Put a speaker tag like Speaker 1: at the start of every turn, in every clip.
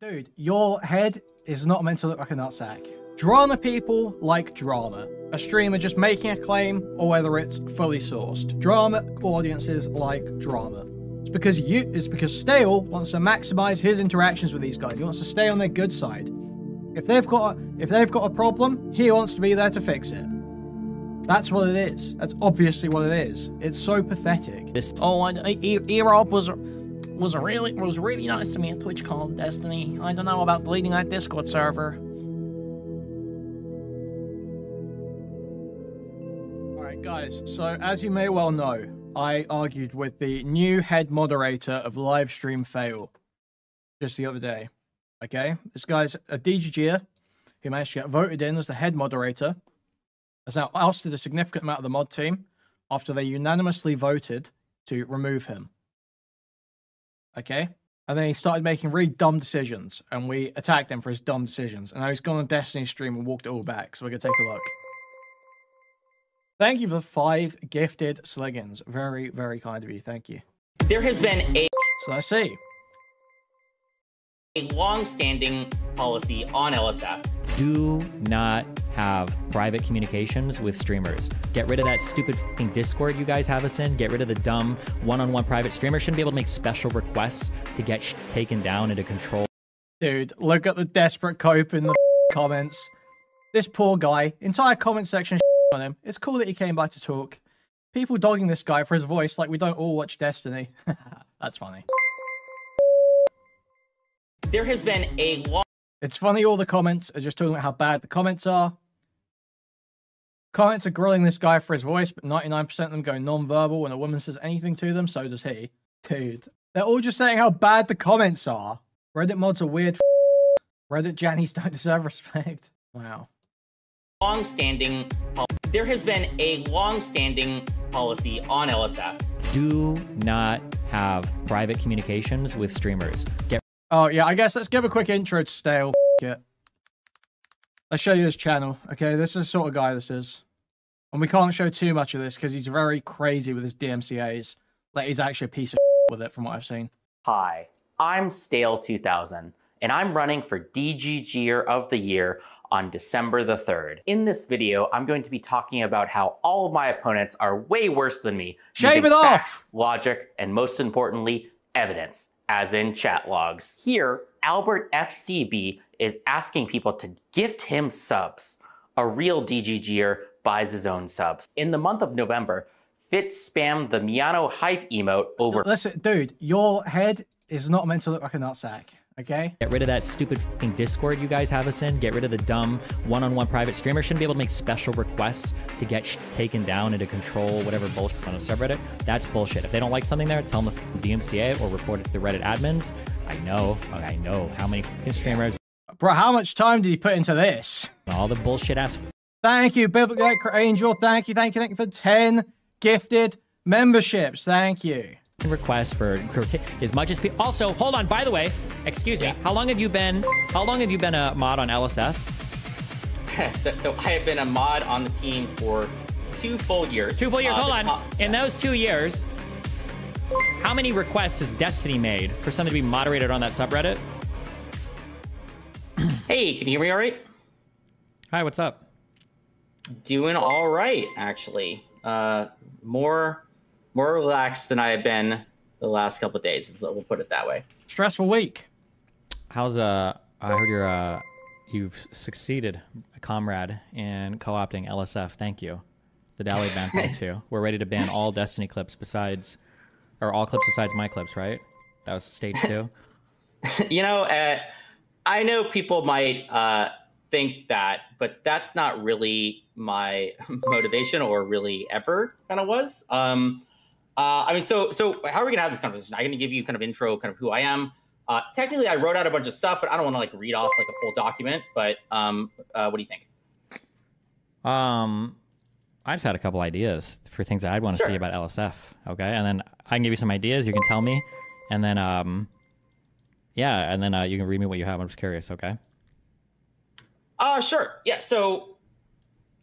Speaker 1: Dude, your head is not meant to look like a nutsack. Drama people like drama. A streamer just making a claim, or whether it's fully sourced. Drama audiences like drama. It's because Stale wants to maximize his interactions with these guys. He wants to stay on their good side. If they've got a problem, he wants to be there to fix it. That's what it is. That's obviously what it is. It's so pathetic.
Speaker 2: Erop was really nice to me at TwitchCon, Destiny. I don't know about deleting that Discord server.
Speaker 1: Alright guys, so as you may well know, I argued with the new head moderator of Livestreamfail just the other day. Okay? This guy's a DGGer who managed to get voted in as the head moderator. Has now ousted a significant amount of the mod team after they unanimously voted to remove him. Okay? And then he started making really dumb decisions, and we attacked him for his dumb decisions. And now he's gone on Destiny stream and walked it all back, so we're going to take a look. Thank you for the 5 gifted sliggins. Very, very kind of you. Thank you.
Speaker 3: There has been a long-standing policy on LSF.
Speaker 4: Do not have private communications with streamers. Get rid of that stupid fucking Discord you guys have us in. Get rid of the dumb one-on-one private. Streamers shouldn't be able to make special requests to get taken down and to control.
Speaker 1: Dude, look at the desperate cope in the comments. This poor guy, entire comment section on him. It's cool that he came by to talk. People dogging this guy for his voice like we don't all watch Destiny. That's funny.
Speaker 3: There has been a long...
Speaker 1: It's funny all the comments are just talking about how bad the comments are. Comments are grilling this guy for his voice, but 99% of them go non-verbal. When a woman says anything to them, so does he. Dude, they're all just saying how bad the comments are. Reddit mods are weird. Reddit Jannies don't deserve respect. Wow.
Speaker 3: There has been a long-standing policy on LSF.
Speaker 4: Do not have private communications with streamers.
Speaker 1: Oh, yeah, I guess let's give a quick intro to Stale. It. Let's show you his channel. Okay, this is the sort of guy this is. And we can't show too much of this because he's very crazy with his DMCAs. Like, he's actually a piece of with it from what I've seen.
Speaker 5: Hi, I'm Stale2000, and I'm running for DGGer of the Year on December the 3rd. In this video, I'm going to be talking about how all of my opponents are way worse than me.
Speaker 1: Shave it off!
Speaker 5: Facts, logic, and most importantly, evidence. As in chat logs. Here, Albert FCB is asking people to gift him subs. A real DGGer buys his own subs. In the month of November, Fitz spammed the Miano hype emote over...
Speaker 1: Listen, dude, your head is not meant to look like a nutsack, okay?
Speaker 4: Get rid of that stupid fucking Discord you guys have us in. Get rid of the dumb one-on-one private. Streamers shouldn't be able to make special requests to get taken down and to control whatever bullshit on a subreddit. That's bullshit. If they don't like something there, tell them to DMCA or report it to the Reddit admins. I know how many fucking streamers.
Speaker 1: Bro, how much time did you put into this?
Speaker 4: All the bullshit ass.
Speaker 1: Thank you, Biblical Angel. Thank you for 10 gifted memberships. Thank you.
Speaker 4: Requests for as much as people. Also, hold on. By the way, excuse me. How long have you been a mod on LSF?
Speaker 3: So I have been a mod on the team for 2 full years. 2 full years.
Speaker 4: Hold on. In those 2 years, how many requests has Destiny made for something to be moderated on that subreddit?
Speaker 3: Hey, can you hear me all right?
Speaker 4: Hi, what's up?
Speaker 3: Doing all right, actually. More relaxed than I have been the last couple of days. We'll put it that way.
Speaker 1: Stressful week.
Speaker 4: How's I heard you've succeeded, comrade, in co-opting LSF. Thank you. The Dally ban thanks you. We're ready to ban all Destiny clips besides, or all clips besides my clips, right? That was stage 2.
Speaker 3: You know, I know people might think that, but that's not really my motivation, or really ever kind of was. I mean, so how are we gonna have this conversation? I'm gonna give you kind of intro, kind of who I am. Technically, I wrote out a bunch of stuff, but I don't want to like read off like a full document. But what do you think?
Speaker 4: I just had a couple ideas for things that I'd want to see about LSF. Okay, and then I can give you some ideas. You can tell me, and then yeah, and then you can read me what you have. I'm just curious. Okay.
Speaker 3: Sure. Yeah. So.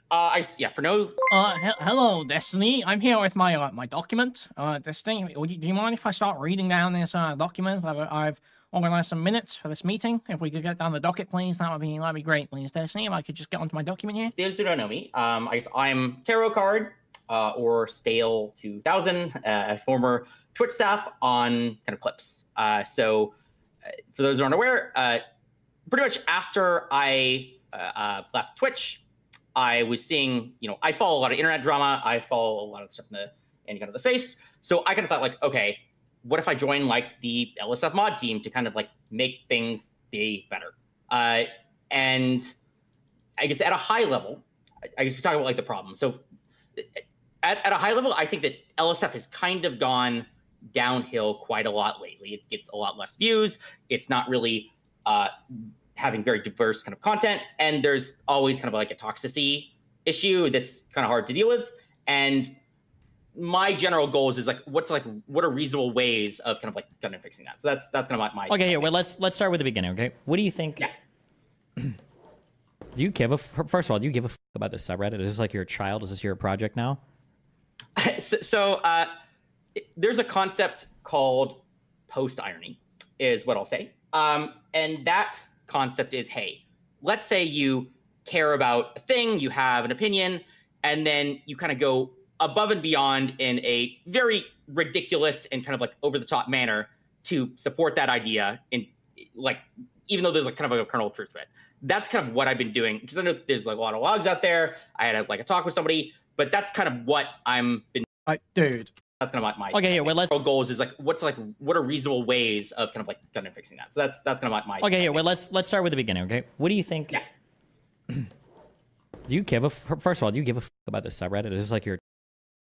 Speaker 3: For no.
Speaker 2: Hello, Destiny. I'm here with my my document. Destiny, do you mind if I start reading down this document? I've organize some minutes for this meeting. If we could get down the docket, please, that'd be great, please, Destiny. If I could just get onto my document here.
Speaker 3: Those who don't know me, I guess I'm Tarot Card or Stale 2000, a former Twitch staff on kind of clips. So for those who aren't aware, pretty much after I left Twitch, I was seeing, I follow a lot of internet drama. I follow a lot of stuff in kind of the space. So I kind of thought like, okay, what if I join like the LSF mod team to kind of like make things be better? And I guess at a high level, I guess we talk about like the problem. So at a high level, I think that LSF has kind of gone downhill quite a lot lately. It gets a lot less views. It's not really having very diverse kind of content. And there's always kind of like a toxicity issue that's kind of hard to deal with. And my general goals is like, what are reasonable ways of kind of like kind of fixing that? So that's kind of my
Speaker 4: okay. Here, well, let's start with the beginning. Okay, what do you think?
Speaker 3: Yeah.
Speaker 4: Do you give a first of all? Do you give a fuck about this subreddit? Is this like your child? Is this your project now?
Speaker 3: So there's a concept called post irony, is what I'll say. And that concept is, hey, let's say you care about a thing, you have an opinion, and then you kind of go above and beyond in a very ridiculous and kind of like over the top manner to support that idea in like, even though there's like kind of a kernel of truth to it. That's kind of what I've been doing, because I know there's like a lot of logs out there. I had a talk with somebody, but that's kind of what I'm been.
Speaker 1: Dude.
Speaker 3: That's kind of my
Speaker 4: okay. Here, well, let's
Speaker 3: goals is like, what are reasonable ways of kind of like kind of fixing that? So that's kind of my
Speaker 4: okay. Here, well, let's start with the beginning. Okay, what do you think?
Speaker 3: Yeah.
Speaker 4: Do you give a first of all? Do you give a fuck about this subreddit? Is this like your?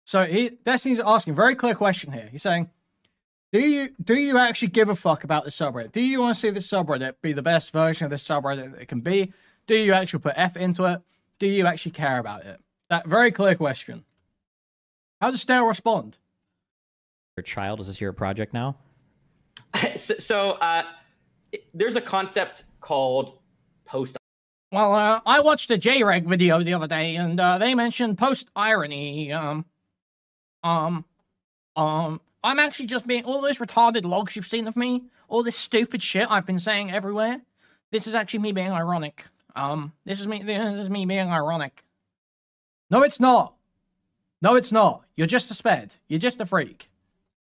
Speaker 1: So Destiny's asking very clear question here. He's saying, do you actually give a fuck about the subreddit? Do you want to see this subreddit be the best version of this subreddit that it can be? Do you actually put effort into it? Do you actually care about it? That very clear question. How does Stale respond?
Speaker 4: Your child? Is this your project now?
Speaker 3: So there's a concept called post.
Speaker 2: Well, I watched a JREG video the other day, and they mentioned post irony. I'm actually just being all those retarded logs you've seen of me, all this stupid shit I've been saying everywhere. This is actually me being ironic. This is me being ironic.
Speaker 1: No, it's not. No, it's not. You're just a sped. You're just a freak.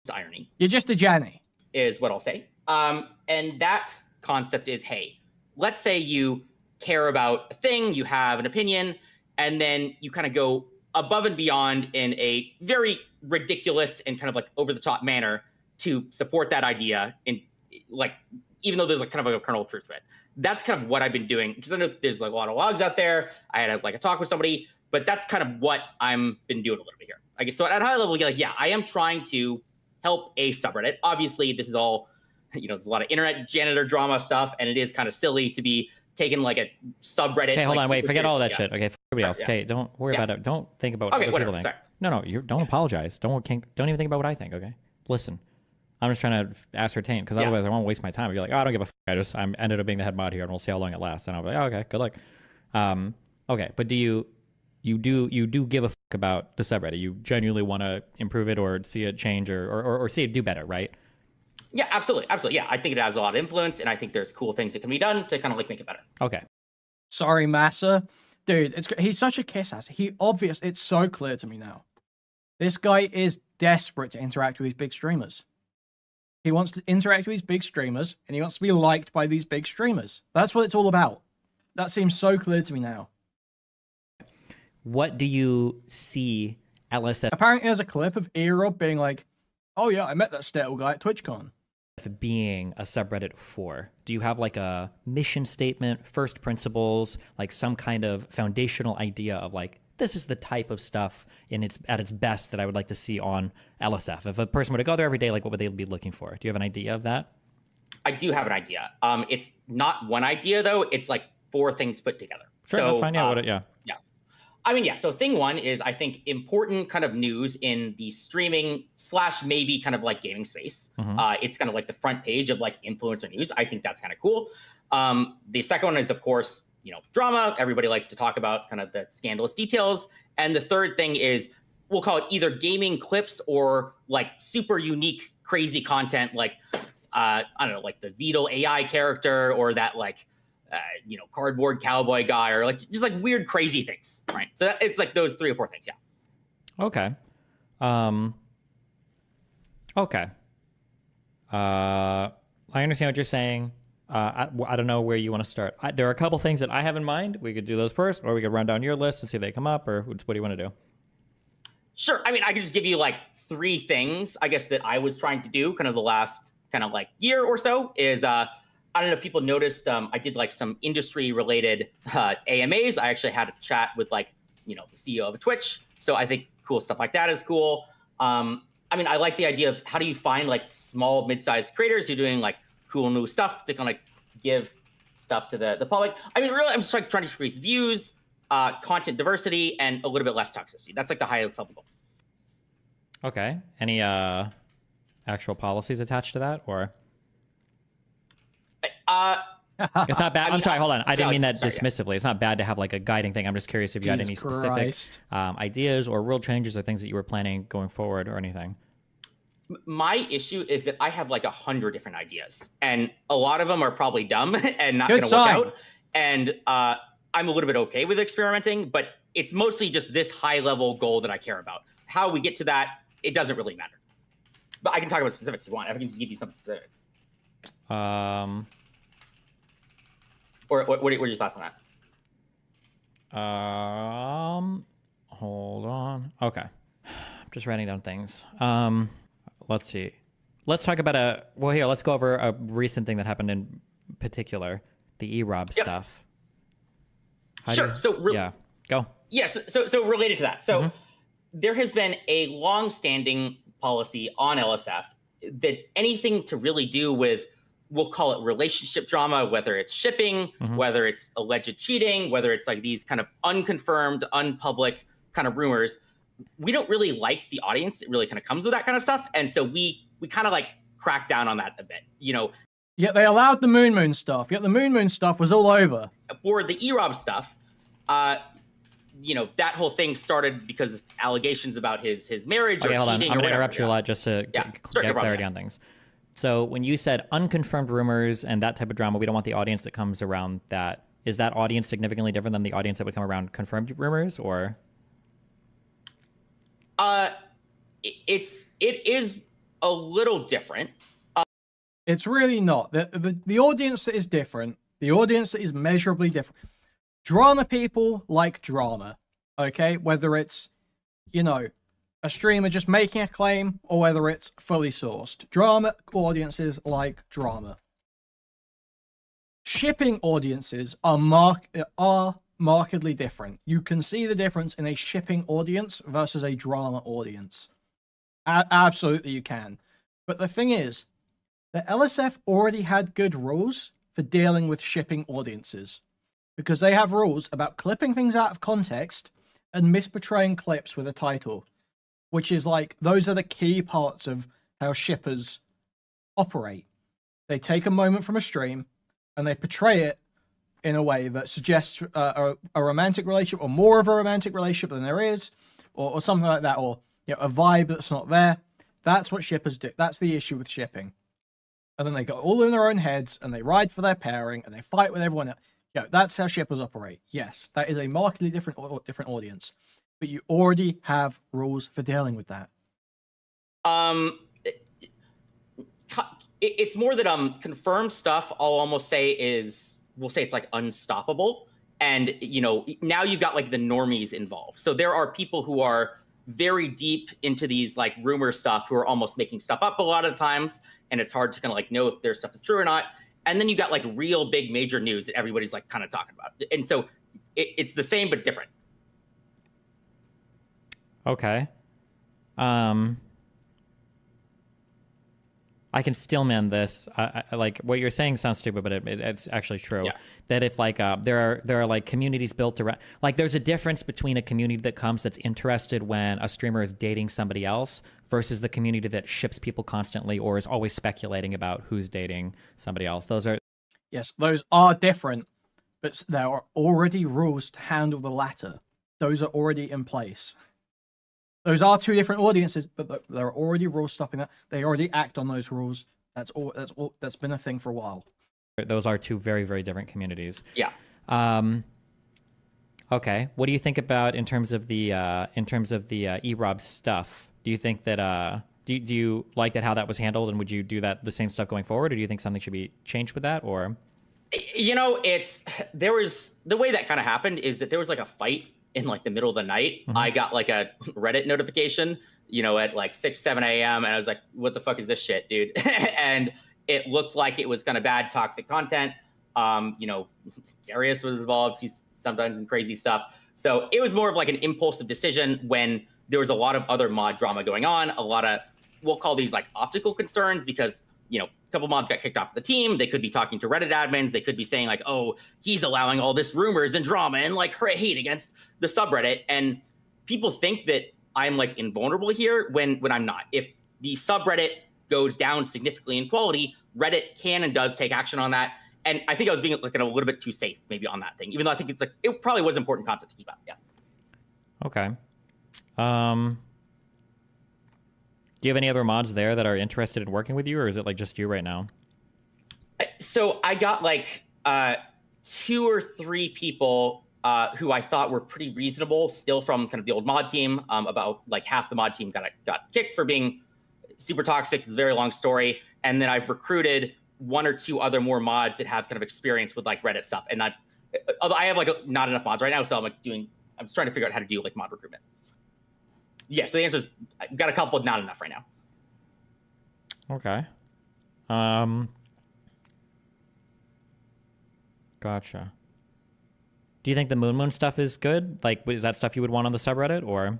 Speaker 3: Irony.
Speaker 1: You're just a Janny.
Speaker 3: Is what I'll say. And that concept is, hey, let's say you care about a thing, you have an opinion, and then you kind of go above and beyond in a very ridiculous and kind of like over the top manner to support that idea in like, even though there's like kind of a kernel of truth to it. That's kind of what I've been doing, because I know there's like a lot of logs out there. I had a talk with somebody, but that's kind of what I'm been doing a little bit here. I guess so at a high level, like, yeah, I am trying to help a subreddit. Obviously, this is all, there's a lot of internet janitor drama stuff, and it is kind of silly to be taking like a subreddit.
Speaker 4: Okay, hold
Speaker 3: like,
Speaker 4: on, wait, forget all that
Speaker 3: yeah.
Speaker 4: shit. Okay, for everybody else.
Speaker 3: Yeah.
Speaker 4: Okay, don't worry about it. Don't think about what other people think.
Speaker 3: Sorry.
Speaker 4: No, don't apologize. Don't even think about what I think. Okay, listen. I'm just trying to ascertain, because otherwise I won't waste my time. If you're like, oh, I don't give a fuck. I ended up being the head mod here, and we'll see how long it lasts. And I'll be like, oh, okay, good luck. Okay, but do you do give a fuck about the subreddit? You genuinely want to improve it or see it change or see it do better, right?
Speaker 3: Yeah, absolutely. Yeah, I think it has a lot of influence, and I think there's cool things that can be done to kind of like make it better.
Speaker 4: Okay.
Speaker 1: Sorry, Massa. Dude, he's such a kiss ass. It's so clear to me now. This guy is desperate to interact with these big streamers. He wants to interact with these big streamers, and he wants to be liked by these big streamers. That's what it's all about. That seems so clear to me now.
Speaker 4: What do you see LSF
Speaker 1: Apparently there's a clip of E-Rob being like, oh yeah, I met that Stale guy at TwitchCon.
Speaker 4: being a subreddit for? Do you have like a mission statement, first principles, like some kind of foundational idea of like, this is the type of stuff at its best that I would like to see on LSF? If a person were to go there every day, like what would they be looking for? Do you have an idea of that?
Speaker 3: I do have an idea. It's not one idea though. It's like 4 things put together.
Speaker 4: Sure,
Speaker 3: so,
Speaker 4: that's fine. Yeah,
Speaker 3: yeah. I mean, yeah. So thing 1 is, I think, important kind of news in the streaming / maybe kind of like gaming space.
Speaker 4: Mm-hmm.
Speaker 3: It's kind of like the front page of like influencer news. I think that's kind of cool. The second one is, of course, drama. Everybody likes to talk about kind of the scandalous details. And the third thing is, we'll call it either gaming clips or like super unique, crazy content. Like I don't know, like the Beetle AI character, or that like, you know, cardboard cowboy guy, or like just like weird, crazy things, right? So it's like those 3 or 4 things, yeah.
Speaker 4: Okay. Okay. I understand what you're saying. I don't know where you want to start. There are a couple things that I have in mind. We could do those first, or we could run down your list and see if they come up, or what do you want to do?
Speaker 3: Sure. I mean, I could just give you like 3 things, I guess, that I was trying to do kind of the last kind of like year or so is, I don't know if people noticed, I did like some industry related AMAs. I actually had a chat with like, you know, the CEO of Twitch. So I think cool stuff like that is cool. I mean, I like the idea of how do you find like small, mid-sized creators who are doing like cool new stuff to kind of like give stuff to the public. I mean, really, I'm just like trying to increase views, content diversity, and a little bit less toxicity. That's like the highest level goal.
Speaker 4: Okay. Any actual policies attached to that, or? It's not bad. I'm sorry, hold on. I didn't mean that dismissively. Yeah. It's not bad to have like a guiding thing. I'm just curious if you had any specific ideas or rule changes or things that you were planning going forward or anything.
Speaker 3: My issue is that I have like 100 different ideas, and a lot of them are probably dumb and not going to work out. And I'm a little bit okay with experimenting, but it's mostly just this high level goal that I care about. How we get to that, it doesn't really matter. But I can talk about specifics if you want. I can just give you some specifics. Or what are your thoughts on that?
Speaker 4: Hold on. Okay. I'm just writing down things. Let's see. Let's talk about let's go over a recent thing that happened in particular, the EROB stuff.
Speaker 3: Sure.
Speaker 4: Yeah, go.
Speaker 3: Yes. So related to that. So there has been a long-standing policy on LSF that anything to really do with, we'll call it relationship drama, whether it's shipping, whether it's alleged cheating, whether it's like these kind of unconfirmed, unpublic kind of rumors, we don't really like the audience that really kind of comes with that kind of stuff. And so we kind of like crack down on that a bit, you know.
Speaker 1: Yeah, they allowed the Moon stuff. Yet the Moon stuff was all over.
Speaker 3: For the EROB stuff, you know, that whole thing started because of allegations about his marriage or
Speaker 4: hold on.
Speaker 3: cheating.
Speaker 4: I'm going to interrupt you a lot just to get clarity on things. So when you said unconfirmed rumors and that type of drama, we don't want the audience that comes around that. Is that audience significantly different than the audience that would come around confirmed rumors, or?
Speaker 3: It is a little different.
Speaker 1: It's really not. The audience that is different, the audience that is measurably different. Drama people like drama, okay? Whether it's, you know, a streamer just making a claim or whether it's fully sourced. Drama audiences like drama. Shipping audiences are markedly different. You can see the difference in a shipping audience versus a drama audience. Absolutely you can. But the thing is, the LSF already had good rules for dealing with shipping audiences, because they have rules about clipping things out of context and misportraying clips with a title, which is like, those are the key parts of how shippers operate. They take a moment from a stream and they portray it in a way that suggests a romantic relationship, or more of a romantic relationship than there is, or something like that, or, you know, a vibe that's not there. That's what shippers do. That's the issue with shipping. And then they go all in their own heads and they ride for their pairing and they fight with everyone else. Yeah, that's how shippers operate. Yes, that is a markedly different audience, but you already have rules for dealing with that.
Speaker 3: It's more that confirmed stuff, I'll almost say we'll say it's like unstoppable. And, you know, now you've got like the normies involved. So there are people who are very deep into these like rumor stuff who are almost making stuff up a lot of the times. And it's hard to kind of like know if their stuff is true or not. And then you got like real big major news that everybody's like kind of talking about. And so it's the same, but different.
Speaker 4: Okay. I can stillman this. I like what you're saying sounds stupid, but it's actually true. Yeah. That if like there are like communities built around, like there's a difference between a community that comes that's interested when a streamer is dating somebody else versus the community that ships people constantly or is always speculating about who's dating somebody else. Those are
Speaker 1: different, but there are already rules to handle the latter. Those are already in place. Those are two different audiences, but there are already rules stopping that. They already act on those rules That's all. That's been a thing for a while.
Speaker 4: Those are two very, very different communities.
Speaker 3: Yeah.
Speaker 4: Okay. What do you think about in terms of the eRob stuff? Do you think that do you like that how that was handled, and would you do the same stuff going forward, or do you think something should be changed with that, or?
Speaker 3: You know, there was the way that kind of happened is that there was like a fight in like the middle of the night.
Speaker 4: Mm-hmm.
Speaker 3: I got like a Reddit notification, you know, at like 6, 7 a.m. and I was like, what the fuck is this shit, dude? And it looked like it was kind of bad, toxic content. You know, Darius was involved. He's sometimes in crazy stuff. So it was more of like an impulsive decision when there was a lot of other mod drama going on, a lot of, we'll call these like optical concerns because, you know, a couple mods got kicked off the team. They could be talking to Reddit admins. They could be saying like, oh, he's allowing all this rumors and drama and like hate against the subreddit. And people think that I'm like invulnerable here when I'm not. If the subreddit goes down significantly in quality, Reddit can and does take action on that. And I think I was being like a little bit too safe maybe on that thing, even though I think it's like, it probably was important content to keep up. Yeah.
Speaker 4: Okay. Do you have any other mods there that are interested in working with you, or is it like just you right now?
Speaker 3: So I got like 2 or 3 people who I thought were pretty reasonable, still from kind of the old mod team. About like half the mod team got kicked for being super toxic. It's a very long story. And then I've recruited 1 or 2 other more mods that have kind of experience with like Reddit stuff. And although I have like not enough mods right now, so I'm just trying to figure out how to do like mod recruitment. Yeah, so the answer is I've got a couple, not enough right now.
Speaker 4: Okay. Gotcha. Do you think the Moon stuff is good? Like, is that stuff you would want on the subreddit, or?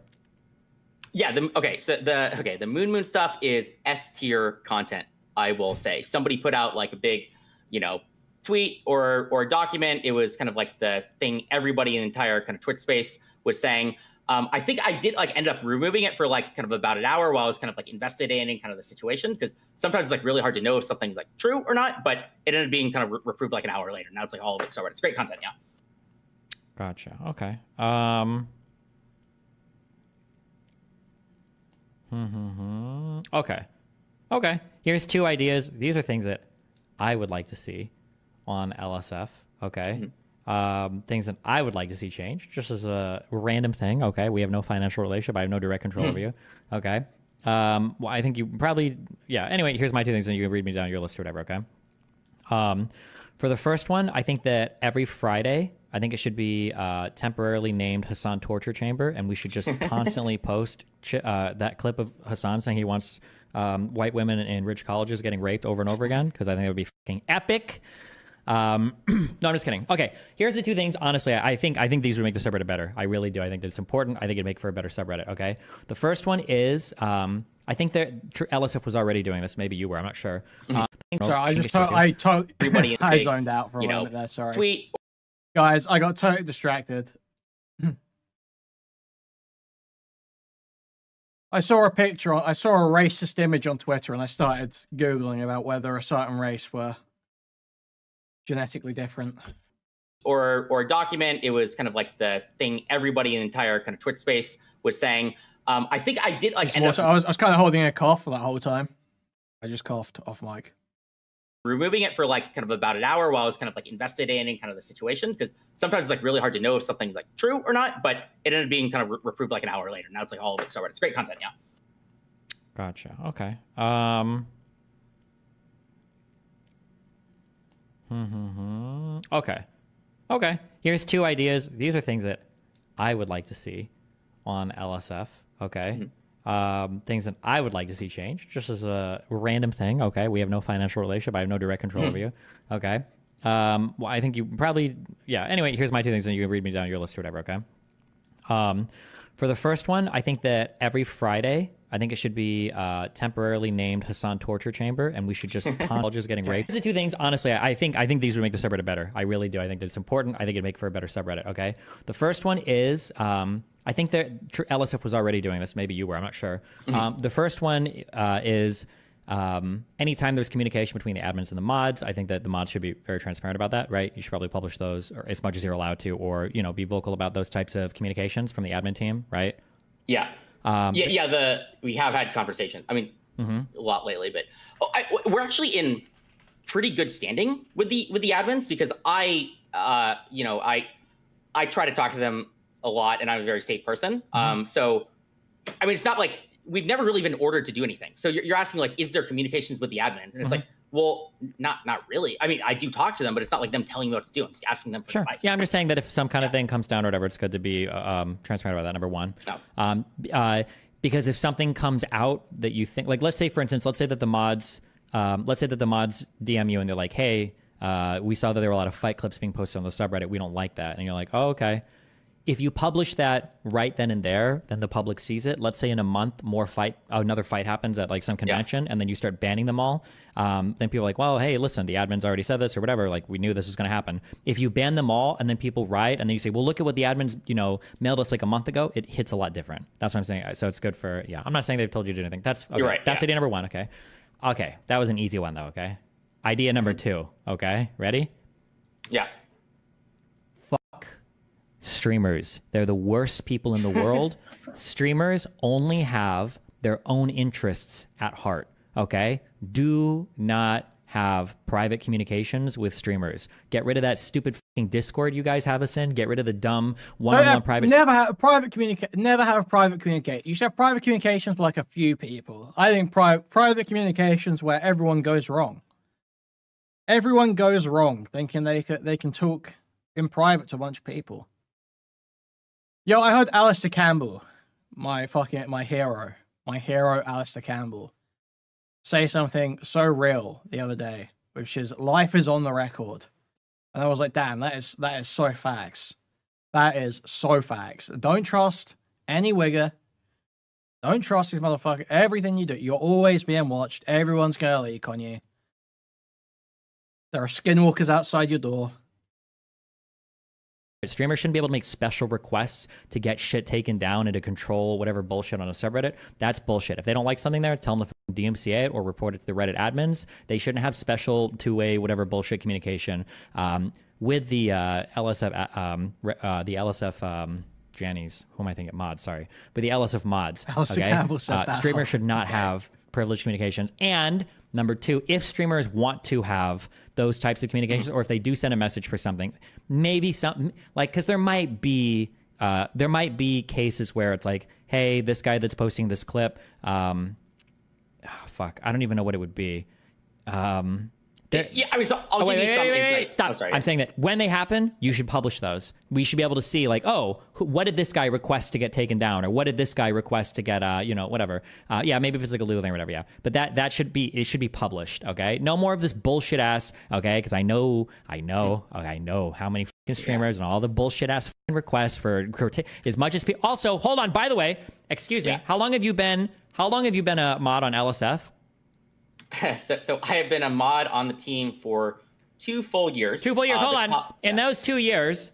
Speaker 3: Yeah. The Moon stuff is S tier content. I will say somebody put out like a big, you know, tweet or document. It was kind of like the thing everybody in the entire kind of Twitch space was saying. I think I did like end up removing it for like kind of about an hour while I was kind of like investigating kind of the situation, because sometimes it's like really hard to know if something's like true or not, but it ended up being kind of reproved like an hour later. Now it's like all of it. So it's great content. Yeah.
Speaker 4: Gotcha. Okay. Okay. Okay. Here's 2 ideas. These are things that I would like to see on LSF. Okay. Mm-hmm. Things that I would like to see change, just as a random thing. Okay, we have no financial relationship. I have no direct control over you. Okay. Well, I think you probably, yeah. Anyway, here's my 2 things, and you can read me down your list or whatever. Okay. For the first one, I think that every Friday, I think it should be temporarily named Hassan Torture Chamber, and we should just constantly post that clip of Hassan saying he wants white women in rich colleges getting raped over and over again, because I think it would be fucking epic. No, I'm just kidding. Okay, here's the 2 things. Honestly, I think these would make the subreddit better. I really do. I think that it's important. I think it'd make for a better subreddit. Okay. The first one is I think that LSF was already doing this. Maybe you were. I'm not sure.
Speaker 1: Sorry, I totally I zoned out for a moment there. Sorry.
Speaker 3: Tweet.
Speaker 1: Guys, I got totally distracted. I saw a picture. I saw a racist image on Twitter, and I started Googling about whether a certain race were genetically different.
Speaker 3: Or document. It was kind of like the thing everybody in the entire kind of Twitch space was saying. I think I did like.
Speaker 1: I was kind of holding a cough for that whole time. I just coughed off mic.
Speaker 3: Removing it for like kind of about an hour while I was kind of like investigating kind of the situation, because sometimes it's like really hard to know if something's like true or not, but it ended up being kind of reproved like an hour later. Now it's like all of it. So it's great content. Yeah.
Speaker 4: Gotcha. Okay. Okay. Okay. Here's 2 ideas. These are things that I would like to see on LSF. Okay. Mm-hmm. Things that I would like to see change, just as a random thing. Okay. We have no financial relationship. I have no direct control over you. Okay. Well, I think you probably, yeah. Anyway, here's my 2 things, and you can read me down your list or whatever. Okay. For the first one, I think that every Friday, I think it should be temporarily named Hassan Torture Chamber, and we should just colleges getting raped. These are 2 things. Honestly, I think these would make the subreddit better. I really do. I think that it's important. I think it'd make for a better subreddit. Okay. The first one is I think that LSF was already doing this. Maybe you were. I'm not sure. The first one is anytime there's communication between the admins and the mods, I think that the mods should be very transparent about that, right? You should probably publish those or as much as you're allowed to, or, you know, be vocal about those types of communications from the admin team, right?
Speaker 3: Yeah. We have had conversations. I mean, a lot lately. But we're actually in pretty good standing with the admins, because I try to talk to them a lot, and I'm a very safe person. So, I mean, it's not like we've never really been ordered to do anything. So you're asking, like, is there communications with the admins? And it's like, well, not really. I mean, I do talk to them, but it's not like them telling me what to do. I'm just asking them for advice.
Speaker 4: Yeah, I'm just saying that if some kind of thing comes down or whatever, it's good to be transparent about that, number one. Because if something comes out that you think, like, let's say, for instance, let's say that the mods DM you and they're like, hey, we saw that there were a lot of fight clips being posted on the subreddit. We don't like that. And you're like, oh, okay. If you publish that right then and there, then the public sees it. Let's say in a month, another fight happens at like some convention, and then you start banning them all. Then people are like, well, hey, listen, the admins already said this or whatever. Like, we knew this was going to happen. If you ban them all and then people riot and then you say, well, look at what the admins, mailed us like a month ago, it hits a lot different. That's what I'm saying. So it's good for, I'm not saying they've told you to do anything. That's okay. You're right. That's idea number one. Okay. Okay. That was an easy one though. Okay. Idea number two. Okay. Ready?
Speaker 3: Yeah.
Speaker 4: Streamers. They're the worst people in the world. Streamers only have their own interests at heart, okay? Do not have private communications with streamers. Get rid of that stupid fucking Discord you guys have us in. Get rid of the dumb one-on-one private...
Speaker 1: Never have private communicate. You should have private communications with like a few people. I think private communications where everyone goes wrong. Everyone goes wrong thinking they can talk in private to a bunch of people. Yo, I heard Alistair Campbell, my hero, Alistair Campbell, say something so real the other day, which is life is on the record. And I was like, damn, that is so facts. That is so facts. Don't trust any wigger. Don't trust these motherfuckers. Everything you do, you're always being watched. Everyone's gonna leak on you. There are skinwalkers outside your door.
Speaker 4: Streamers shouldn't be able to make special requests to get shit taken down and to control whatever bullshit on a subreddit. That's bullshit. If they don't like something there, tell them to DMCA it or report it to the Reddit admins. They shouldn't have special two-way whatever bullshit communication with the LSF Jannies. Who am I thinking? Mods, sorry. But the LSF mods. Okay? Streamers should not have privileged communications. And number two, if streamers want to have those types of communications, or if they do send a message for something, maybe something like, because there might be cases where it's like, hey, this guy that's posting this clip, fuck, I don't even know what it would be.
Speaker 3: Yeah, I mean, so I'll give you some insight.
Speaker 4: Stop. Oh, sorry. I'm saying that when they happen, you should publish those. We should be able to see, like, oh, what did this guy request to get taken down, or what did this guy request to get, whatever. Yeah, maybe if it's like a legal thing or whatever. Yeah, but that should be published. Okay, no more of this bullshit ass. Okay, because I know how many fucking streamers and all the bullshit ass requests for as much as people. Also, hold on. By the way, excuse me. How long have you been a mod on LSF?
Speaker 3: So I have been a mod on the team for 2 full years. 2 full years.
Speaker 4: Hold on. In those 2 years,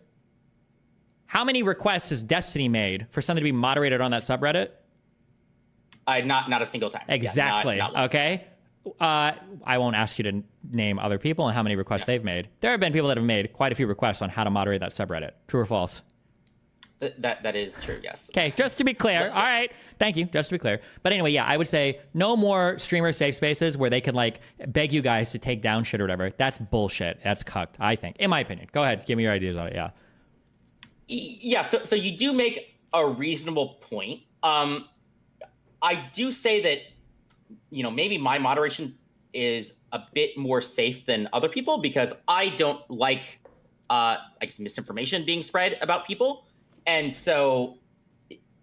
Speaker 4: how many requests has Destiny made for something to be moderated on that subreddit?
Speaker 3: Not a single time.
Speaker 4: Exactly.
Speaker 3: Not
Speaker 4: okay. I won't ask you to name other people and how many requests they've made. There have been people that have made quite a few requests on how to moderate that subreddit. True or false?
Speaker 3: That is true, yes.
Speaker 4: Okay, just to be clear. All right, thank you. Just to be clear. But anyway, yeah, I would say no more streamer safe spaces where they could like beg you guys to take down shit or whatever. That's bullshit. That's cucked, I think, in my opinion. Go ahead, give me your ideas on it. Yeah.
Speaker 3: Yeah. So you do make a reasonable point. I do say that maybe my moderation is a bit more safe than other people because I don't like I guess misinformation being spread about people. And so,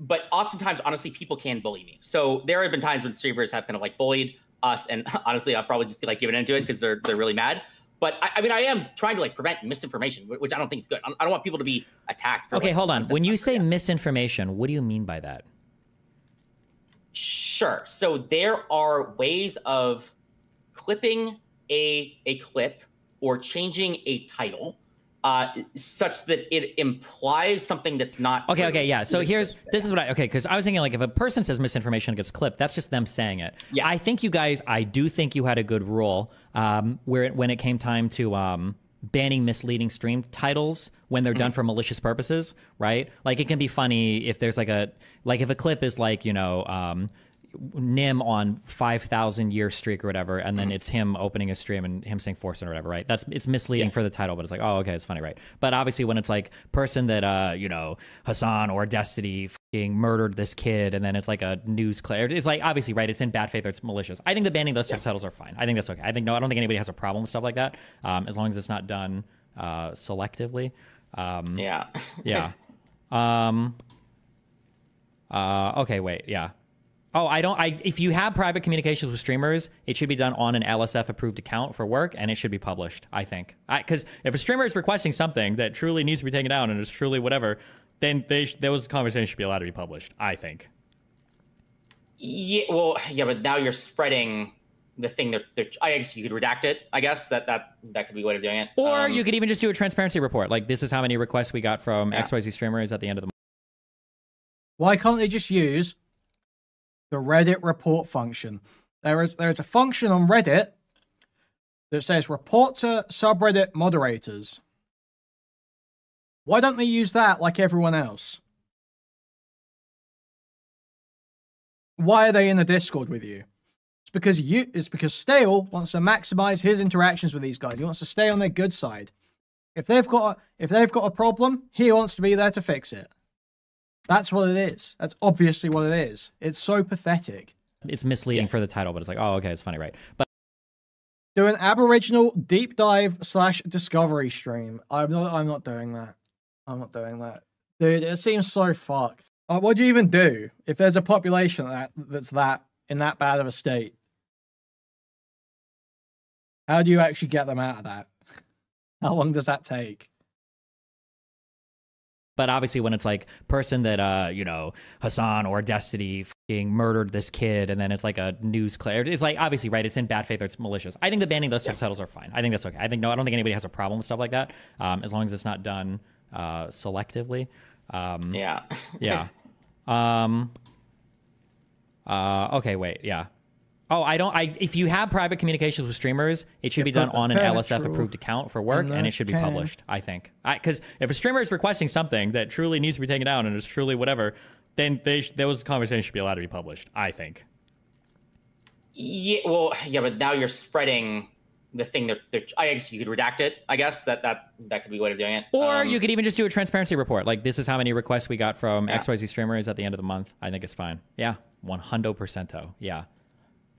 Speaker 3: but oftentimes, honestly, people can bully me. So there have been times when streamers have kind of like bullied us, and honestly, I'll probably just like given into it because they're really mad. But I mean, I am trying to like prevent misinformation, which I don't think is good. I don't want people to be attacked.
Speaker 4: Okay, hold on. When you say misinformation, what do you mean by that?
Speaker 3: Sure. So there are ways of clipping a clip or changing a title. Such that it implies something that's not.
Speaker 4: Okay, yeah. So this is what because I was thinking like if a person says misinformation gets clipped, that's just them saying it. Yeah. I do think you had a good rule when it came time to banning misleading stream titles when they're done for malicious purposes, right? Like it can be funny if there's if a clip is like, Nim on 5,000 year streak or whatever, and then it's him opening a stream and him saying Force or whatever, right? It's misleading for the title, but it's like, oh, okay, it's funny, right? But obviously when it's like person that you know, Hassan or Destiny fucking murdered this kid, and then it's like a news clip, it's like obviously, right, it's in bad faith or it's malicious. I think the banning those titles are fine. I think that's okay. I don't think anybody has a problem with stuff like that, as long as it's not done selectively. Yeah. Okay, wait, yeah. Oh, if you have private communications with streamers, it should be done on an LSF approved account for work, and it should be published, I think. Because if a streamer is requesting something that truly needs to be taken down and is truly whatever, then those conversations should be allowed to be published, I think.
Speaker 3: Yeah, well, yeah, but now you're spreading the thing that I guess you could redact it. I guess that could be a way of doing it.
Speaker 4: Or you could even just do a transparency report. Like, this is how many requests we got from XYZ streamers at the end of the month.
Speaker 1: Why can't they just use the Reddit report function? There is a function on Reddit that says report to subreddit moderators. Why don't they use that like everyone else? Why are they in the Discord with you? It's because Stale wants to maximize his interactions with these guys. He wants to stay on their good side. If they've got a problem, he wants to be there to fix it. That's what it is. That's obviously what it is. It's so pathetic.
Speaker 4: It's misleading for the title, but it's like, oh, okay, it's funny, right? But
Speaker 1: do an Aboriginal deep dive / discovery stream. I'm not doing that. I'm not doing that. Dude, it seems so fucked. What do you even do if there's a population that's in that bad of a state? How do you actually get them out of that? How long does that take?
Speaker 4: But obviously when it's like person that, you know, Hassan or Destiny fucking murdered this kid, and then it's like a news clip, it's like obviously, right, it's in bad faith or it's malicious. I think the banning those titles are fine. I think that's okay. I don't think anybody has a problem with stuff like that, as long as it's not done selectively. Yeah. Okay, wait, yeah. Oh, if you have private communications with streamers, it should be done on an LSF approved account for work, and it should be published, I think. Because if a streamer is requesting something that truly needs to be taken down and is truly whatever, then those conversations should be allowed to be published, I think.
Speaker 3: Yeah, well, yeah, but now you're spreading the thing that I guess you could redact it. I guess that could be a way of doing it.
Speaker 4: Or you could even just do a transparency report. Like, this is how many requests we got from XYZ streamers at the end of the month. I think it's fine. Yeah, 100%. Yeah.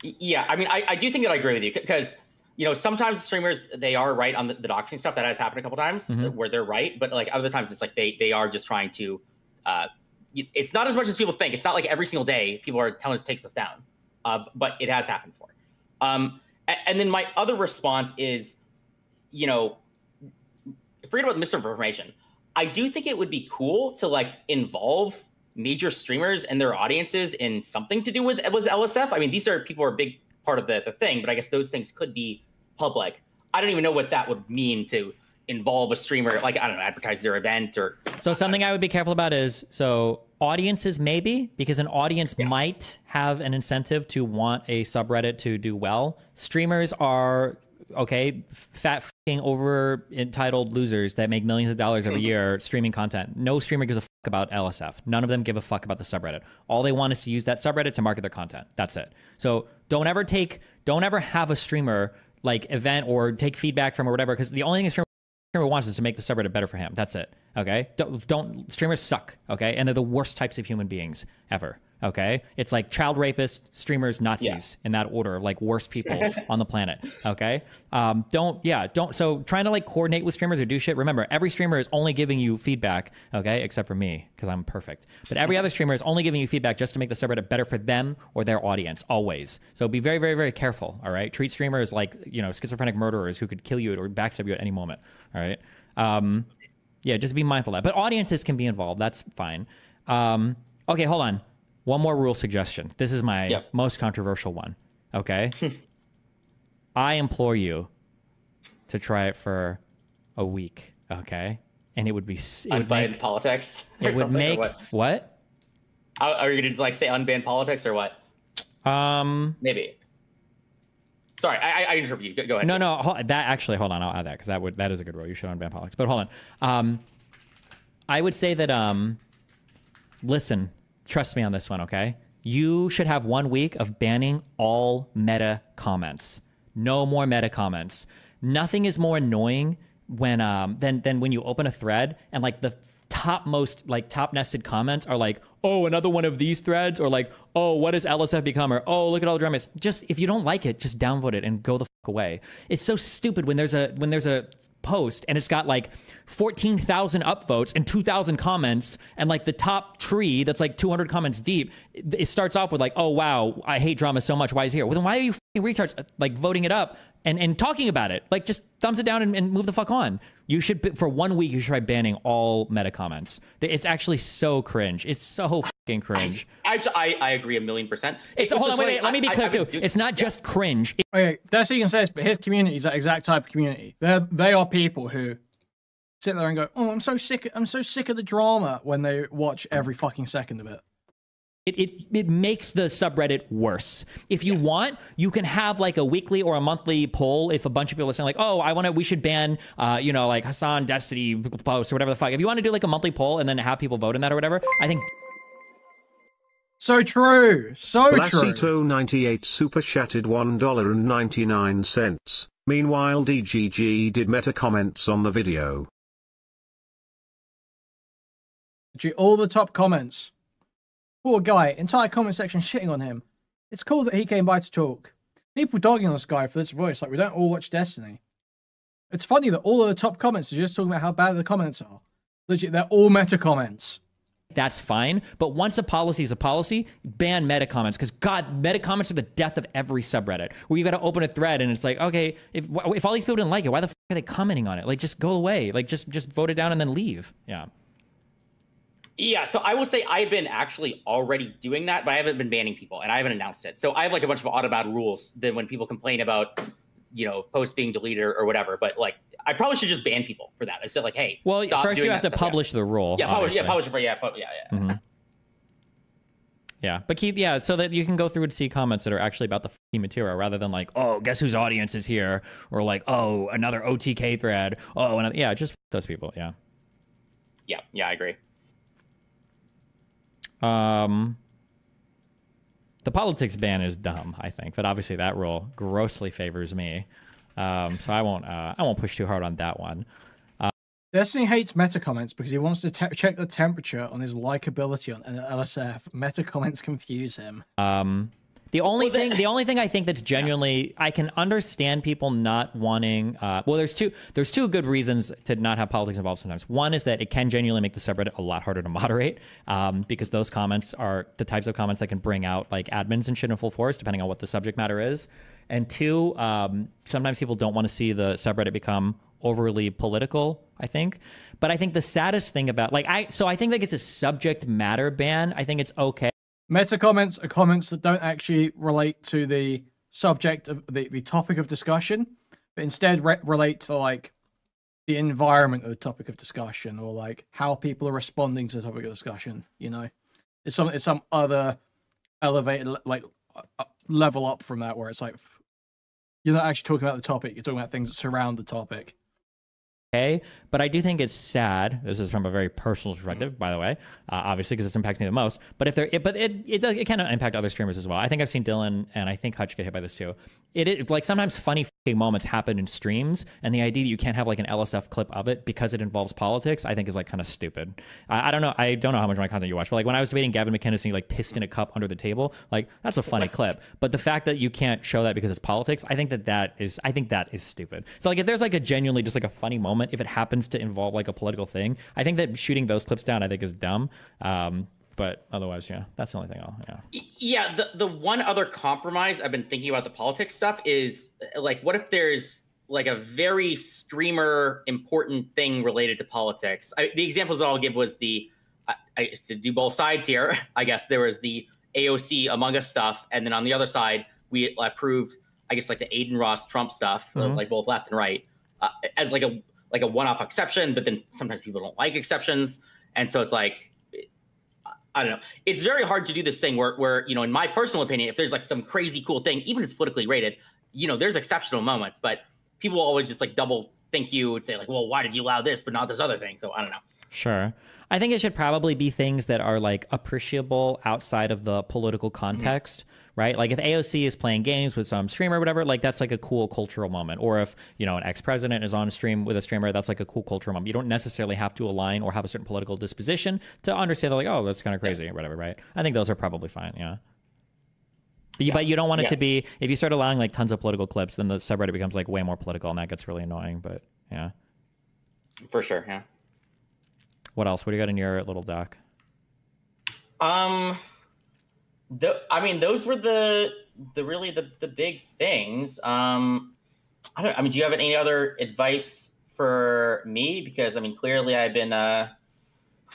Speaker 3: Yeah, I mean, I do think that I agree with you, because, you know, sometimes streamers, they are right on the doxing stuff. That has happened a couple times where they're right, but like other times it's like they are just trying to. It's not as much as people think. It's not like every single day people are telling us to take stuff down, but it has happened before. And then my other response is, you know, forget about the misinformation. I do think it would be cool to like involve major streamers and their audiences in something to do with LSF. I mean, these are people who are a big part of the thing, but I guess those things could be public. I don't even know what that would mean to involve a streamer, like, I don't know, advertise their event or.
Speaker 4: So something I would be careful about is, so audiences maybe, because an audience might have an incentive to want a subreddit to do well. Streamers are, okay, fat fucking over entitled losers that make millions of dollars every year streaming content. No streamer gives a fuck about LSF. None of them give a fuck about the subreddit. All they want is to use that subreddit to market their content. That's it. So don't ever have a streamer like event or take feedback from or whatever, because the only thing a streamer wants is to make the subreddit better for him. That's it. Okay? Don't streamers suck, okay? And they're the worst types of human beings ever. Okay, it's like child rapists, streamers, Nazis, in that order of like worst people on the planet. Okay, so trying to like coordinate with streamers or do shit. Remember, every streamer is only giving you feedback. Okay, except for me, because I'm perfect. But every other streamer is only giving you feedback just to make the subreddit better for them or their audience, always. So be very, very, very careful. All right, treat streamers like, you know, schizophrenic murderers who could kill you or backstab you at any moment. All right, yeah, just be mindful of that. But audiences can be involved. That's fine. Okay, hold on. One more rule suggestion. This is my most controversial one. Okay? I implore you to try it for a week. Okay? And it would be...
Speaker 3: Unbanned politics?
Speaker 4: It would make... What?
Speaker 3: Are you going to like say unbanned politics or what? Maybe. Sorry, I interrupt you. Go ahead.
Speaker 4: No. Hold on. I'll add that, because that is a good rule. You should unban politics. But hold on. I would say that... listen... Trust me on this one, okay? You should have 1 week of banning all meta comments. No more meta comments. Nothing is more annoying when than when you open a thread and like the top nested comments are like, oh, another one of these threads, or like, oh, what has LSF become, or oh, look at all the dramas. Just if you don't like it, just downvote it and go the fuck away. It's so stupid when there's a post and it's got like 14,000 upvotes and 2,000 comments, and like the top tree that's like 200 comments deep, it starts off with like, oh wow, I hate drama so much, why is it here? Well, then why are you fucking retards like voting it up and talking about it? Like, just thumbs it down and move the fuck on. You should, for 1 week, you should try banning all meta comments. It's actually so cringe. It's so fucking cringe.
Speaker 3: I agree 1,000,000%.
Speaker 4: Hold on, wait, let me be clear too. It's not just cringe.
Speaker 1: Okay, that's what you can say, but his community is that exact type of community. They are people who sit there and go, oh, I'm so sick of the drama, when they watch every fucking second of it.
Speaker 4: It makes the subreddit worse. If you want, you can have like a weekly or a monthly poll. If a bunch of people are saying like, oh, we should ban, like Hassan Destiny posts or whatever the fuck. If you want to do like a monthly poll and then have people vote in that or whatever, I think.
Speaker 1: So true. So true.
Speaker 6: Lassito98 super chatted $1.99. Meanwhile, DGG did meta comments on the video.
Speaker 1: All the top comments. Poor guy, entire comment section shitting on him. It's cool that he came by to talk. People dogging on this guy for this voice, like we don't all watch Destiny. It's funny that all of the top comments are just talking about how bad the comments are. Legit, they're all meta comments.
Speaker 4: That's fine, but once a policy is a policy, ban meta comments, because God, meta comments are the death of every subreddit, where you got to open a thread and it's like, okay, if all these people didn't like it, why the fuck are they commenting on it? Like, just go away. Like, just vote it down and then leave. Yeah.
Speaker 3: Yeah, so I will say I've been actually already doing that, but I haven't been banning people, and I haven't announced it. So I have like a bunch of automated rules that when people complain about, posts being deleted or whatever, but like I probably should just ban people for that. I said like, hey,
Speaker 4: well,
Speaker 3: stop
Speaker 4: first
Speaker 3: doing
Speaker 4: you have to
Speaker 3: stuff.
Speaker 4: publish the rule.
Speaker 3: Yeah, publish it.
Speaker 4: Mm-hmm. Yeah, but so that you can go through and see comments that are actually about the fucking material, rather than like, oh, guess whose audience is here, or like, oh, another OTK thread. Oh, and just those people. Yeah.
Speaker 3: Yeah, I agree.
Speaker 4: The politics ban is dumb, I think, but obviously that rule grossly favors me. So I won't push too hard on that one.
Speaker 1: Destiny hates meta comments because he wants to check the temperature on his likability on LSF. Meta comments confuse him.
Speaker 4: The only thing I think that's genuinely, I can understand people not wanting, there's two good reasons to not have politics involved sometimes. One is that it can genuinely make the subreddit a lot harder to moderate, because those comments are the types of comments that can bring out like admins and shit in full force, depending on what the subject matter is. And two, sometimes people don't want to see the subreddit become overly political, I think. But I think the saddest thing about, I think like it's a subject matter ban. I think it's okay.
Speaker 1: Meta comments are comments that don't actually relate to the subject of the topic of discussion, but instead relate to like the environment of the topic of discussion, or like how people are responding to the topic of discussion. It's some other elevated level up from that, where it's like you're not actually talking about the topic, you're talking about things that surround the topic.
Speaker 4: Okay, but I do think it's sad. This is from a very personal perspective, by the way, obviously, because this impacts me the most. But it can impact other streamers as well. I think I've seen Dylan and I think Hutch get hit by this too. It like sometimes funny moments happen in streams, and the idea that you can't have like an LSF clip of it because it involves politics, I think is like kind of stupid. I don't know how much of my content you watch, but like when I was debating Gavin McInnes and he like pissed in a cup under the table, like that's a funny clip. But the fact that you can't show that because it's politics, I think that is stupid. So like if there's like a genuinely just like a funny moment, if it happens to involve like a political thing, I think that shooting those clips down, I think is dumb. But otherwise, yeah, that's the only thing
Speaker 3: Yeah, the one other compromise I've been thinking about the politics stuff is like, what if there's like a very streamer important thing related to politics? The examples that I'll give was to do both sides here, I guess there was the AOC Among Us stuff, and then on the other side, we approved, I guess, like the Aiden Ross Trump stuff, like both left and right, as like a one-off exception, but then sometimes people don't like exceptions. And so it's like, I don't know. It's very hard to do this thing where, in my personal opinion, if there's like some crazy cool thing, even if it's politically rated, there's exceptional moments, but people always just like double think you would say like, well, why did you allow this but not this other thing? So I don't know.
Speaker 4: Sure. I think it should probably be things that are like appreciable outside of the political context, right? Like if AOC is playing games with some streamer or whatever, like that's like a cool cultural moment. Or if, you know, an ex-president is on a stream with a streamer, that's like a cool cultural moment. You don't necessarily have to align or have a certain political disposition to understand that like, oh, that's kind of crazy or whatever, right? I think those are probably fine, yeah. But you don't want it to be, if you start allowing like tons of political clips, then the subreddit becomes like way more political and that gets really annoying, but yeah.
Speaker 3: For sure, yeah.
Speaker 4: What else? What do you got in your little doc?
Speaker 3: I mean, those were the big things. I mean, do you have any other advice for me? Because I mean, clearly I've been,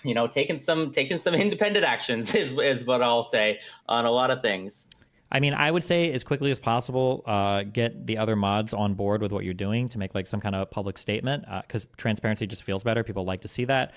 Speaker 3: you know, taking some independent actions is what I'll say on a lot of things.
Speaker 4: I mean, I would say as quickly as possible, get the other mods on board with what you're doing to make like some kind of public statement, because transparency just feels better. People like to see that.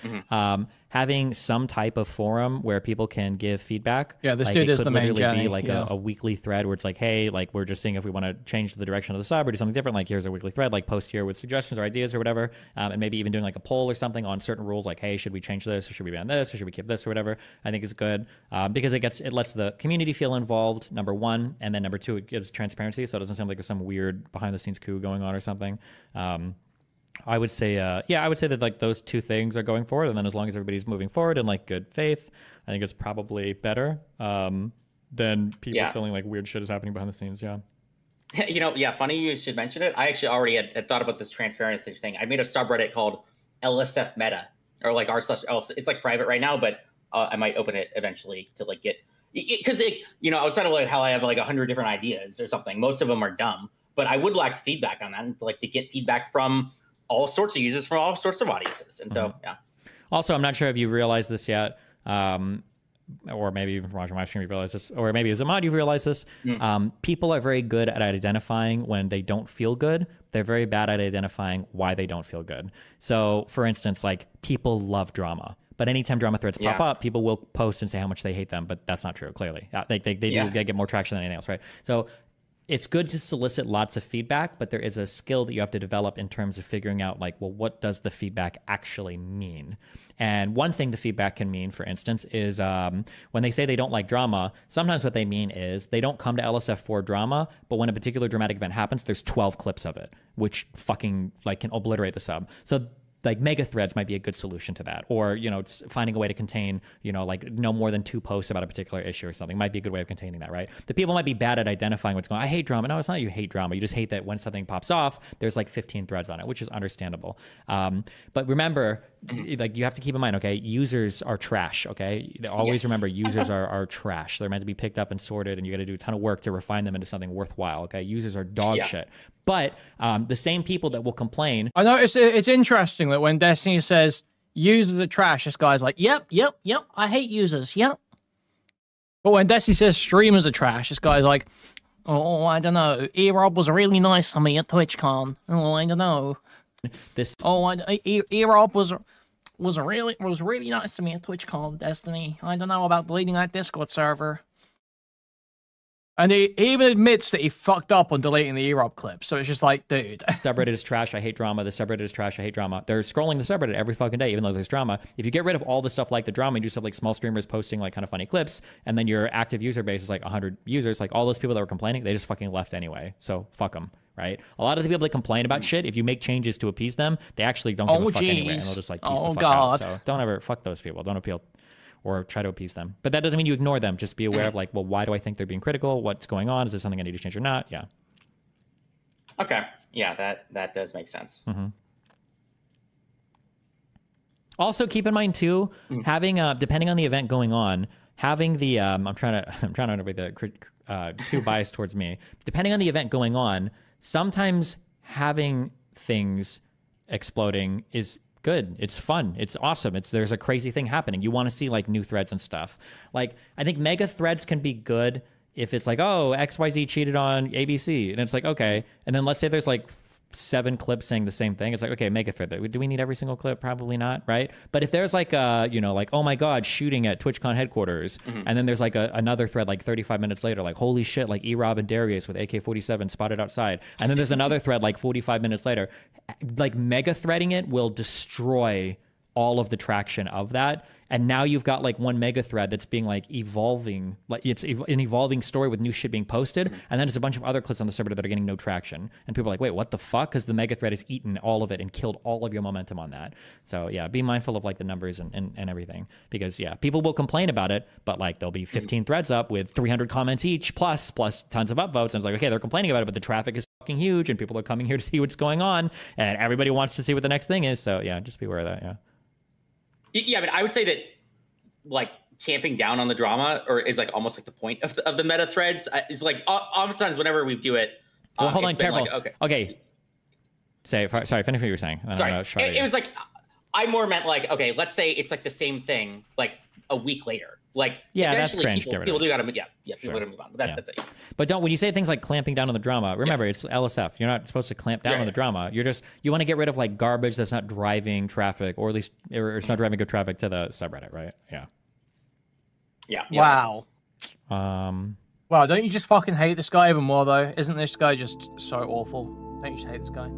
Speaker 4: Having some type of forum where people can give feedback.
Speaker 1: Yeah, this
Speaker 4: like,
Speaker 1: dude is the main
Speaker 4: literally
Speaker 1: Jani.
Speaker 4: be like
Speaker 1: yeah.
Speaker 4: a weekly thread where it's like, hey, like we're just seeing if we want to change the direction of the sub or do something different. Like here's a weekly thread, like post here with suggestions or ideas or whatever, and maybe even doing like a poll or something on certain rules, like hey, should we change this or should we ban this or should we keep this or whatever. I think is good because it lets the community feel involved. Number one, and then number two, it gives transparency, so it doesn't seem like there's some weird behind the scenes coup going on or something. I would say, I would say that like those two things are going forward, and then as long as everybody's moving forward in like good faith, I think it's probably better than people feeling like weird shit is happening behind the scenes. Yeah.
Speaker 3: You know, yeah, funny you should mention it. I actually already had thought about this transparency thing. I made a subreddit called LSF Meta, or like r/LSF. It's like private right now, but I might open it eventually to like get, because you know, outside of like how I have like 100 different ideas or something, most of them are dumb, but I would like feedback on that, and like to get feedback from all sorts of users from all sorts of audiences. And so, yeah.
Speaker 4: Also, I'm not sure if you've realized this yet, or maybe even from watching my stream you've realized this, or maybe as a mod you've realized this. People are very good at identifying when they don't feel good. They're very bad at identifying why they don't feel good. So, for instance, like people love drama. But anytime drama threads pop up, people will post and say how much they hate them. But that's not true, clearly. They get more traction than anything else, right? So it's good to solicit lots of feedback, but there is a skill that you have to develop in terms of figuring out, like, well, what does the feedback actually mean? And one thing the feedback can mean, for instance, is when they say they don't like drama, sometimes what they mean is they don't come to LSF for drama, but when a particular dramatic event happens, there's 12 clips of it, which fucking like can obliterate the sub. So like mega threads might be a good solution to that, or you know, finding a way to contain, you know, like no more than 2 posts about a particular issue or something might be a good way of containing that, right? The people might be bad at identifying what's going on. I hate drama. No, it's not you hate drama. You just hate that when something pops off, there's like 15 threads on it, which is understandable. But remember, like you have to keep in mind, okay, users are trash. Okay, always remember users are trash. They're meant to be picked up and sorted, and you got to do a ton of work to refine them into something worthwhile. Okay, users are dog shit. But the same people that will complain.
Speaker 1: I noticed it's interesting that when Destiny says users are trash, this guy's like, yep, I hate users, yep. But when Destiny says streamers are trash, this guy's like, oh, I don't know. E-Rob was really nice on me at TwitchCon. Oh, I don't know. E-Rob was really nice to me at TwitchCon, Destiny. I don't know about deleting that Discord server. And he even admits that he fucked up on deleting the E-Rob clip. So it's just like, dude.
Speaker 4: Subreddit is trash, I hate drama. The subreddit is trash, I hate drama. They're scrolling the subreddit every fucking day, even though there's drama. If you get rid of all the stuff like the drama, you do stuff like small streamers posting like kind of funny clips, and then your active user base is like 100 users, like all those people that were complaining, they just fucking left anyway. So fuck them, right? A lot of the people that complain about shit, if you make changes to appease them, they actually don't give a fuck anyway, and they'll just like piece the fuck out. So don't ever fuck those people. Don't appeal or try to appease them. But that doesn't mean you ignore them. Just be aware of like, well, why do I think they're being critical? What's going on? Is this something I need to change or not? Yeah.
Speaker 3: Okay. Yeah, that does make sense.
Speaker 4: Also, keep in mind too, having depending on the event going on, having the I'm trying to not be too biased towards me. Depending on the event going on, sometimes having things exploding is good. It's fun. It's awesome. There's a crazy thing happening. You want to see like new threads and stuff. Like I think mega threads can be good if it's like, oh, XYZ cheated on ABC, and it's like, okay. And then let's say there's like 7 clips saying the same thing. It's like, okay, make a thread. Do we need every single clip? Probably not, right? But if there's like you know, like, oh my god, shooting at TwitchCon headquarters, and then there's like another thread like 35 minutes later, like, holy shit, like E-Rob and Darius with AK-47 spotted outside, and then there's another thread like 45 minutes later, like mega threading it will destroy all of the traction of that. And now you've got like one mega thread that's being like evolving, like it's an evolving story with new shit being posted. And then there's a bunch of other clips on the server that are getting no traction. And people are like, wait, what the fuck? Because the mega thread has eaten all of it and killed all of your momentum on that. So yeah, be mindful of like the numbers and everything. Because yeah, people will complain about it, but like there'll be 15 threads up with 300 comments each plus tons of upvotes. And it's like, okay, they're complaining about it, but the traffic is fucking huge and people are coming here to see what's going on. And everybody wants to see what the next thing is. So yeah, just be aware of that, yeah.
Speaker 3: Yeah, but I would say that like tamping down on the drama, or is like almost like the point of the meta threads, is like oftentimes whenever we do it.
Speaker 4: Well, hold on, careful.
Speaker 3: Like,
Speaker 4: okay. Sorry, finish what you were saying.
Speaker 3: Sorry, it was like I more meant like, okay, let's say it's like the same thing like a week later. Like
Speaker 4: yeah, that's cringe.
Speaker 3: People do gotta people gotta move on. But that's it.
Speaker 4: But when you say things like clamping down on the drama, remember it's LSF. You're not supposed to clamp down on the drama. You want to get rid of like garbage that's not driving traffic, or at least it's not driving good traffic to the subreddit, right? Yeah.
Speaker 3: Yeah.
Speaker 1: Wow. Wow, don't you just fucking hate this guy even more though? Isn't this guy just so awful? Don't you just hate this guy?